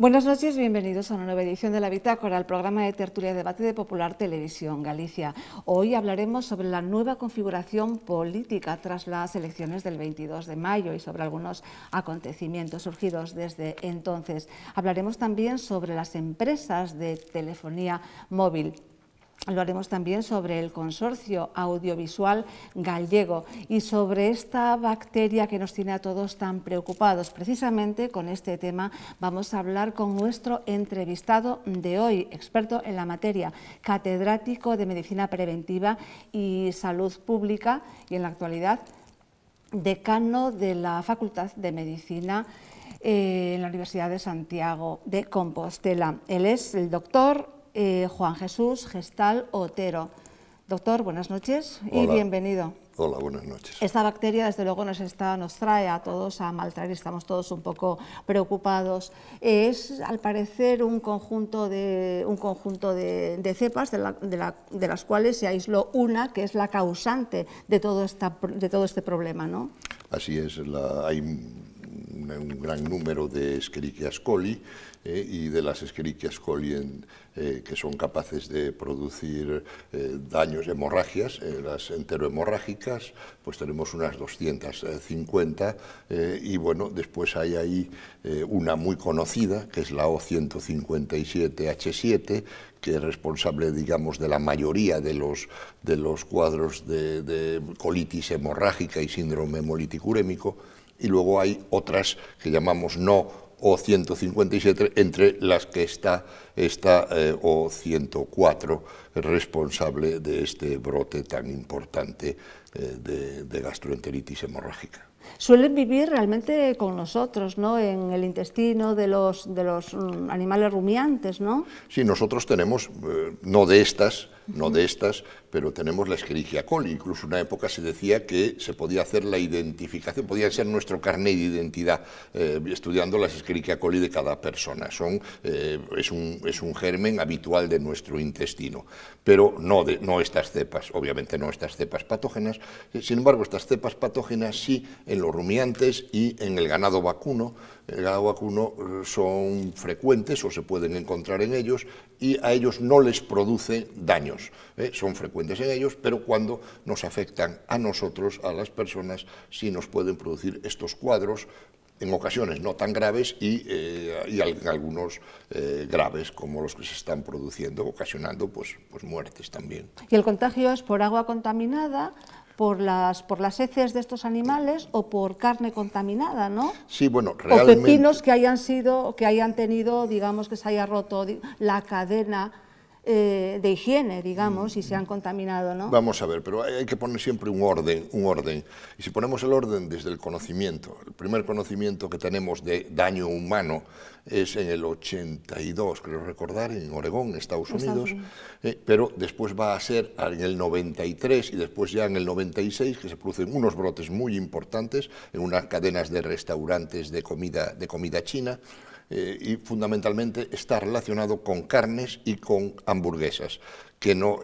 Buenas noches, bienvenidos a una nueva edición de La Bitácora, el programa de tertulia y debate de Popular Televisión Galicia. Hoy hablaremos sobre la nueva configuración política tras las elecciones del 22 de mayo y sobre algunos acontecimientos surgidos desde entonces. Hablaremos también sobre las empresas de telefonía móvil. Lo haremos también sobre el Consorcio Audiovisual Gallego y sobre esta bacteria que nos tiene a todos tan preocupados. Precisamente con este tema vamos a hablar con nuestro entrevistado de hoy, experto en la materia, catedrático de Medicina Preventiva y Salud Pública y en la actualidad decano de la Facultad de Medicina en la Universidad de Santiago de Compostela. Él es el doctor Juan Jesús Gestal Otero. Doctor, buenas noches y bienvenido. Hola, buenas noches. Esta bacteria, desde luego, nos trae a todos a maltraer, estamos todos un poco preocupados. Es, al parecer, un conjunto de cepas, de las cuales se aisló una, que es la causante de todo este problema, ¿no? Así es, hay un gran número de Escherichia coli y de las Escherichia coli que son capaces de producir daños, hemorragias, las enterohemorrágicas, pues tenemos unas 250 y bueno, después hay ahí una muy conocida, que es la O157H7, que es responsable, digamos, de la mayoría de los cuadros de colitis hemorrágica y síndrome hemolítico urémico, y luego hay otras que llamamos no O157, entre las que está O104, responsable de este brote tan importante de gastroenteritis hemorrágica. Suelen vivir realmente con nosotros, ¿no? En el intestino de los animales rumiantes, ¿no? Sí, nosotros tenemos, no de estas, pero tenemos la Escherichia coli. Incluso en una época se decía que se podía hacer la identificación, podía ser nuestro carnet de identidad, estudiando las Escherichia coli de cada persona. Es un germen habitual de nuestro intestino, pero no estas cepas, obviamente no estas cepas patógenas. Sin embargo, estas cepas patógenas sí en los rumiantes y en el ganado vacuno. El ganado vacuno son frecuentes o se pueden encontrar en ellos y a ellos no les produce daños. Son frecuentes en ellos, pero cuando nos afectan a nosotros, a las personas, sí nos pueden producir estos cuadros, en ocasiones no tan graves y algunos graves, como los que se están produciendo, ocasionando pues muertes también. ¿Y el contagio es por agua contaminada, por las heces de estos animales o por carne contaminada, ¿no? Sí, bueno, realmente... O pepinos que hayan tenido, digamos, que se haya roto la cadena de higiene, digamos, y se han contaminado, ¿no? Vamos a ver, pero hay que poner siempre un orden. Y si ponemos el orden desde el conocimiento, el primer conocimiento que tenemos de daño humano es en el 82, creo recordar, en Oregón, Estados Unidos, pero después va a ser en el 93 y después ya en el 96 que se producen unos brotes muy importantes en unas cadenas de restaurantes de comida china, y fundamentalmente está relacionado con carnes y con hamburguesas que no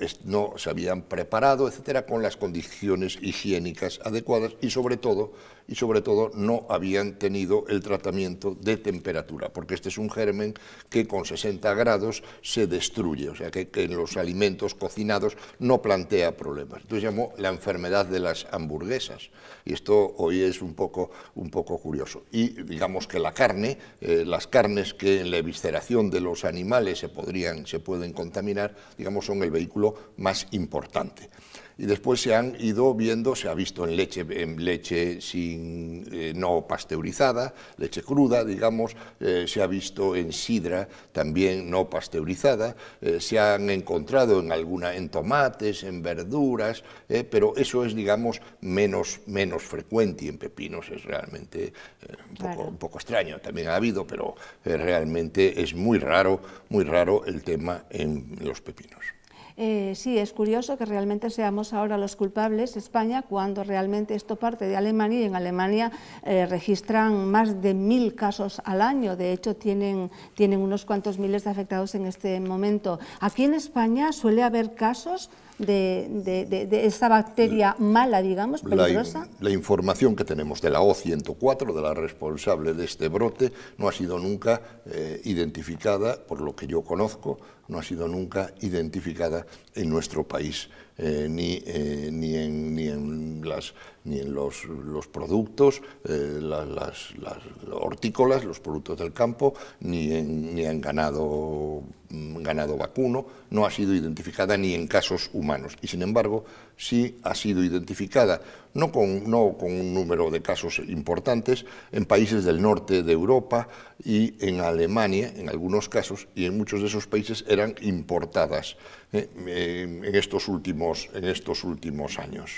se habían preparado, etcétera, con las condiciones higiénicas adecuadas y sobre todo no habían tenido el tratamiento de temperatura, porque este es un germen que con 60 grados se destruye, o sea que en los alimentos cocinados no plantea problemas. Entonces llamó la enfermedad de las hamburguesas, y esto hoy es un poco curioso. Y digamos que la carne, las carnes que en la evisceración de los animales se pueden contaminar, digamos, son el vehículo más importante. Y después se han ido viendo, se ha visto en leche no pasteurizada, leche cruda, digamos, se ha visto en sidra también no pasteurizada, se han encontrado en tomates, en verduras, pero eso es, digamos, menos frecuente, y en pepinos es realmente un poco extraño. También ha habido, pero realmente es muy raro el tema en los pepinos. Sí, es curioso que realmente seamos ahora los culpables, España, cuando realmente esto parte de Alemania, y en Alemania registran más de 1000 casos al año. De hecho, tienen unos cuantos miles de afectados en este momento. Aquí en España suele haber casos de esta bacteria mala, digamos, peligrosa. La información que tenemos de la O104, de la responsable de este brote, no ha sido nunca identificada, por lo que yo conozco, no ha sido nunca identificada en nuestro país, ni en los productos, las hortícolas, los productos del campo, ni en ganado vacuno. No ha sido identificada ni en casos humanos, y sin embargo sí ha sido identificada, no con un número de casos importantes, en países del norte de Europa y en Alemania, en algunos casos, y en muchos de esos países eran importadas en estos últimos años.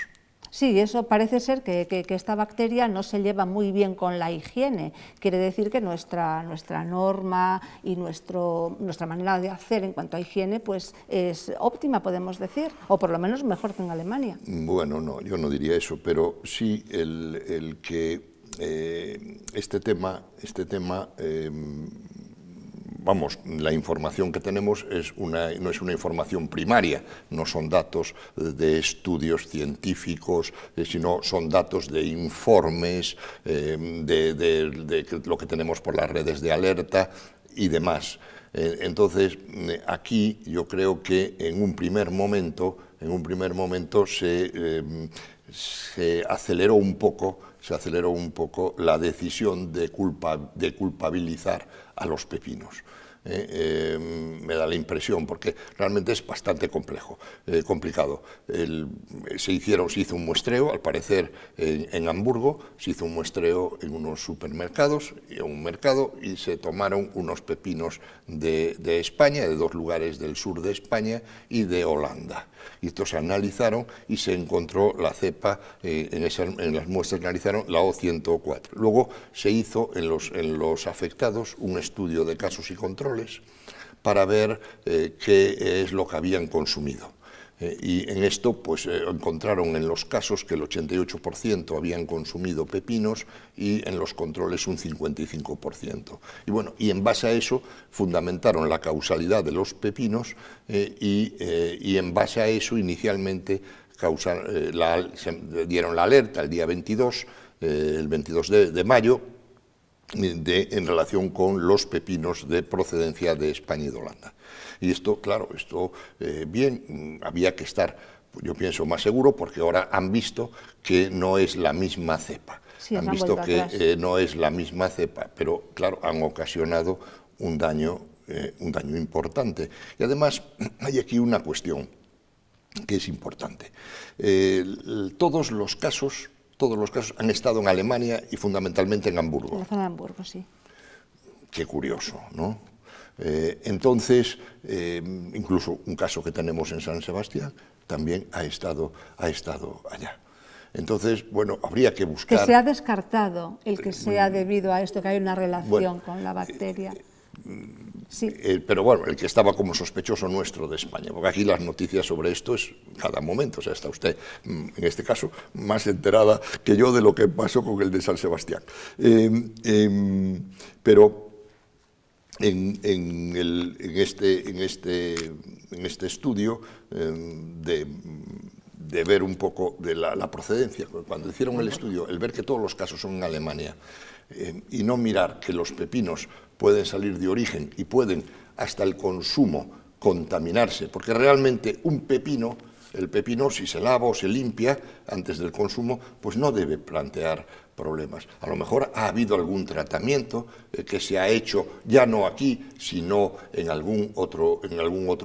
Sí, eso parece ser que esta bacteria no se lleva muy bien con la higiene. Quiere decir que nuestra norma y nuestra manera de hacer en cuanto a higiene pues es óptima, podemos decir, o por lo menos mejor que en Alemania. Bueno, no, yo no diría eso, pero sí el que este tema vamos, la información que tenemos no es una información primaria, no son datos de estudios científicos, sino son datos de informes, de lo que tenemos por las redes de alerta y demás. Entonces, aquí yo creo que en un primer momento se aceleró un poco la decisión de culpabilizar a los pepinos. Me da la impresión, porque realmente es bastante complicado. Se hizo un muestreo, al parecer en Hamburgo, se hizo un muestreo en unos supermercados, en un mercado, y se tomaron unos pepinos de España, de 2 lugares del sur de España y de Holanda. Y estos se analizaron y se encontró la cepa, en las muestras que analizaron, la O104. Luego se hizo en los afectados un estudio de casos y controles para ver qué es lo que habían consumido. Y en esto pues encontraron en los casos que el 88% habían consumido pepinos y en los controles un 55%. Y bueno, y en base a eso fundamentaron la causalidad de los pepinos y en base a eso inicialmente dieron la alerta el día 22, el 22 de mayo, en relación con los pepinos de procedencia de España y de Holanda. Y esto, claro, bien, había que estar, yo pienso, más seguro, porque ahora han visto que no es la misma cepa. Sí, han visto que no es la misma cepa, pero claro, han ocasionado un daño importante. Y además hay aquí una cuestión que es importante. Todos los casos han estado en Alemania y fundamentalmente en Hamburgo. En la zona de Hamburgo, sí. Qué curioso, ¿no? Entonces, incluso un caso que tenemos en San Sebastián también ha estado allá. Entonces, bueno, habría que buscar... Que se ha descartado el que sea debido a esto, que hay una relación con la bacteria. Sí. Pero bueno, el que estaba como sospechoso nuestro de España, porque aquí las noticias sobre esto es cada momento, o sea, está usted, en este caso, más enterada que yo de lo que pasó con el de San Sebastián. Pero en este estudio de ver un poco de la procedencia, cuando hicieron el estudio, el ver que todos los casos son en Alemania, y no mirar que los pepinos pueden salir de origen y pueden hasta el consumo contaminarse, porque realmente el pepino si se lava o se limpia antes del consumo, pues no debe plantear problemas. A lo mejor ha habido algún tratamiento que se ha hecho ya no aquí, sino en algún otro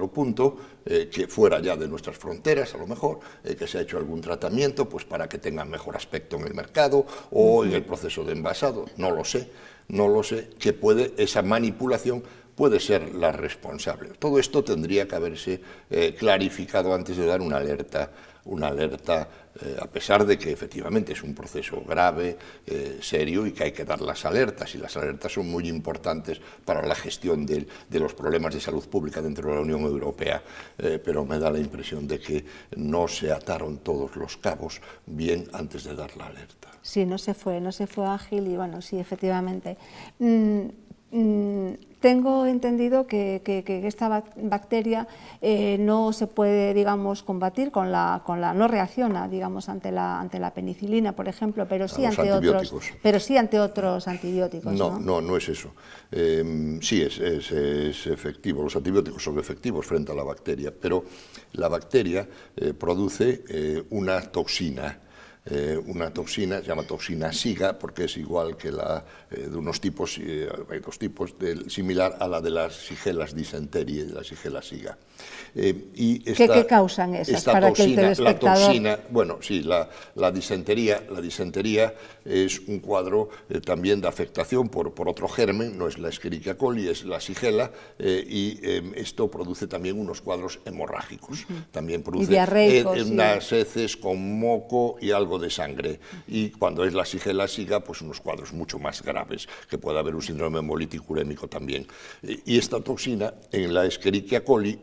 punto, que fuera ya de nuestras fronteras, a lo mejor, que se ha hecho algún tratamiento pues para que tenga mejor aspecto en el mercado o en el proceso de envasado, no lo sé, que esa manipulación puede ser la responsable. Todo esto tendría que haberse clarificado antes de dar una alerta, a pesar de que efectivamente es un proceso grave, serio, y que hay que dar las alertas, y las alertas son muy importantes para la gestión de los problemas de salud pública dentro de la Unión Europea, pero me da la impresión de que no se ataron todos los cabos bien antes de dar la alerta. Sí, no se fue ágil y bueno, sí, efectivamente. Tengo entendido que esta bacteria no se puede, digamos, combatir no reacciona, digamos, ante la penicilina, por ejemplo, pero sí ante otros antibióticos. No es eso. Sí es efectivo, los antibióticos son efectivos frente a la bacteria, pero la bacteria produce una toxina. Se llama toxina SIGA, porque es igual que la de unos tipos, hay dos tipos, similar a la de las sigelas disenterie, de la sigela SIGA. ¿Qué causan esas? Para que el telespectador... La toxina, bueno, sí, la disentería es un cuadro también de afectación por otro germen, no es la Escherichia coli, es la sigela, y esto produce también unos cuadros hemorrágicos. También produce unas heces con moco y algo de sangre, y cuando es la sigela SIGA, pues unos cuadros mucho más graves, que puede haber un síndrome hemolítico urémico también. Y esta toxina en la Escherichia coli,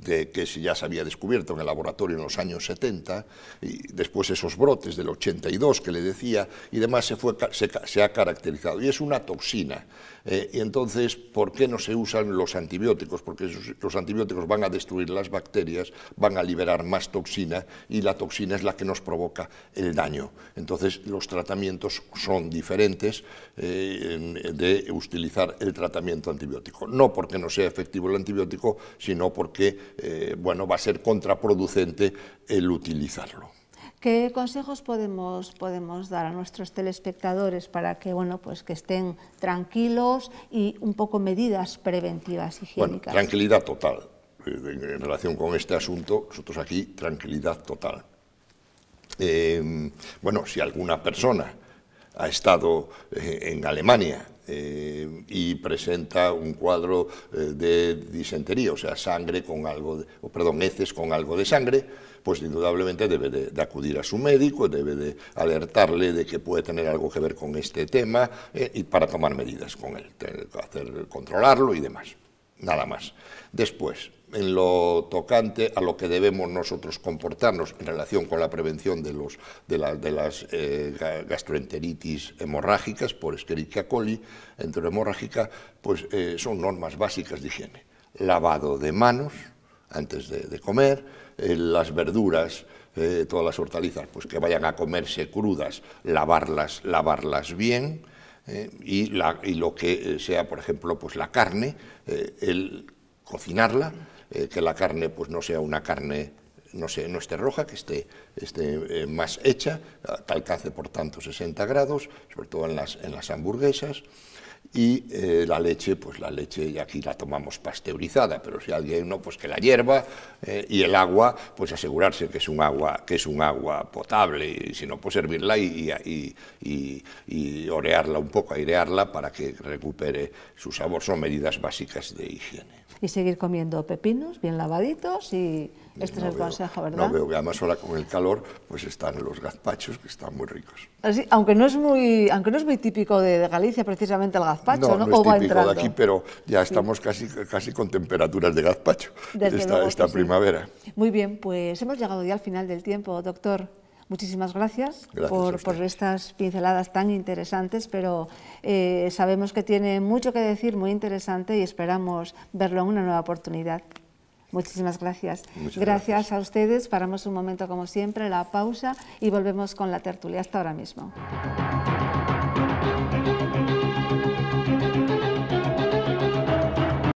que ya se había descubierto en el laboratorio en los años 70, y después esos brotes del 82 que le decía, y demás se ha caracterizado, y es una toxina. Y entonces, ¿por qué no se usan los antibióticos? Porque los antibióticos van a destruir las bacterias, van a liberar más toxina, y la toxina es la que nos provoca el daño. Entonces, los tratamientos son diferentes de utilizar el tratamiento antibiótico. No porque no sea efectivo el antibiótico, sino porque bueno, va a ser contraproducente el utilizarlo. ¿Qué consejos podemos dar a nuestros telespectadores para que, bueno, pues que estén tranquilos y un poco medidas preventivas higiénicas? Bueno, tranquilidad total. En relación con este asunto, nosotros aquí, tranquilidad total. Bueno, si alguna persona ha estado en Alemania y presenta un cuadro de disentería, o sea, heces con algo de sangre, pues indudablemente debe de acudir a su médico, debe de alertarle de que puede tener algo que ver con este tema y para tomar medidas con él, controlarlo y demás, nada más. Después, en lo tocante a lo que debemos nosotros comportarnos en relación con la prevención de las gastroenteritis hemorrágicas por Escherichia coli, enterohemorrágica, pues son normas básicas de higiene. Lavado de manos antes de comer, las verduras, todas las hortalizas, pues que vayan a comerse crudas, lavarlas bien, y lo que sea, por ejemplo, pues la carne, el cocinarla, que la carne pues no sea una carne, no esté roja, que esté más hecha, que alcance por tanto 60 grados, sobre todo en las hamburguesas. Y la leche, pues la leche, y aquí la tomamos pasteurizada, pero si alguien no, pues que la hierva, y el agua, pues asegurarse que es un agua potable, y si no, pues hervirla y orearla un poco, airearla para que recupere su sabor. Son medidas básicas de higiene. Y seguir comiendo pepinos bien lavaditos, y este es el consejo, ¿verdad? No veo que además ahora con el calor pues están los gazpachos, que están muy ricos. Así, aunque no es muy típico de Galicia precisamente el gazpacho, ¿no? No es típico de aquí, pero ya estamos casi con temperaturas de gazpacho esta primavera. Muy bien, pues hemos llegado ya al final del tiempo, doctor. Muchísimas gracias por estas pinceladas tan interesantes, pero sabemos que tiene mucho que decir, muy interesante, y esperamos verlo en una nueva oportunidad. Muchísimas gracias. Gracias a ustedes. Paramos un momento, como siempre, la pausa, y volvemos con la tertulia. Hasta ahora mismo.